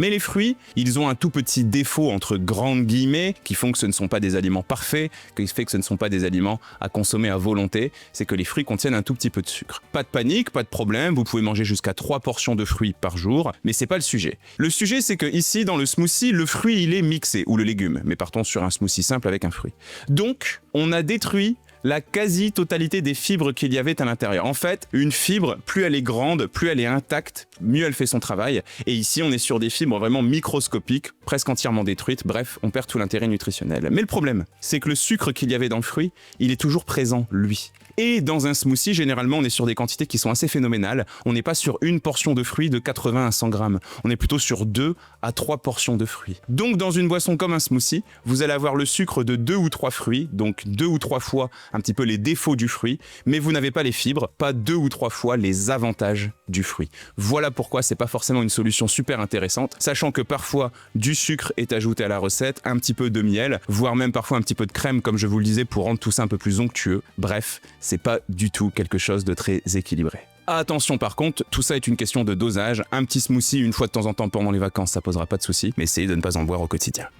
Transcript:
Mais les fruits, ils ont un tout petit défaut entre grandes guillemets qui font que ce ne sont pas des aliments parfaits, qui fait que ce ne sont pas des aliments à consommer à volonté, c'est que les fruits contiennent un tout petit peu de sucre. Pas de panique, pas de problème, vous pouvez manger jusqu'à 3 portions de fruits par jour, mais c'est pas le sujet. Le sujet, c'est que ici, dans le smoothie, le fruit, il est mixé, ou le légume, mais partons sur un smoothie simple avec un fruit. Donc, on a détruit la quasi-totalité des fibres qu'il y avait à l'intérieur. En fait, une fibre, plus elle est grande, plus elle est intacte, mieux elle fait son travail. Et ici, on est sur des fibres vraiment microscopiques, presque entièrement détruites. Bref, on perd tout l'intérêt nutritionnel. Mais le problème, c'est que le sucre qu'il y avait dans le fruit, il est toujours présent, lui. Et dans un smoothie, généralement, on est sur des quantités qui sont assez phénoménales. On n'est pas sur une portion de fruits de 80 à 100 grammes. On est plutôt sur 2 à 3 portions de fruits. Donc, dans une boisson comme un smoothie, vous allez avoir le sucre de 2 ou 3 fruits, donc 2 ou 3 fois un petit peu les défauts du fruit, mais vous n'avez pas les fibres, pas 2 ou 3 fois les avantages du fruit. Voilà pourquoi c'est pas forcément une solution super intéressante, sachant que parfois du sucre est ajouté à la recette, un petit peu de miel, voire même parfois un petit peu de crème, comme je vous le disais, pour rendre tout ça un peu plus onctueux. Bref, c'est pas du tout quelque chose de très équilibré. Attention par contre, tout ça est une question de dosage. Un petit smoothie une fois de temps en temps pendant les vacances, ça posera pas de soucis, mais essayez de ne pas en boire au quotidien.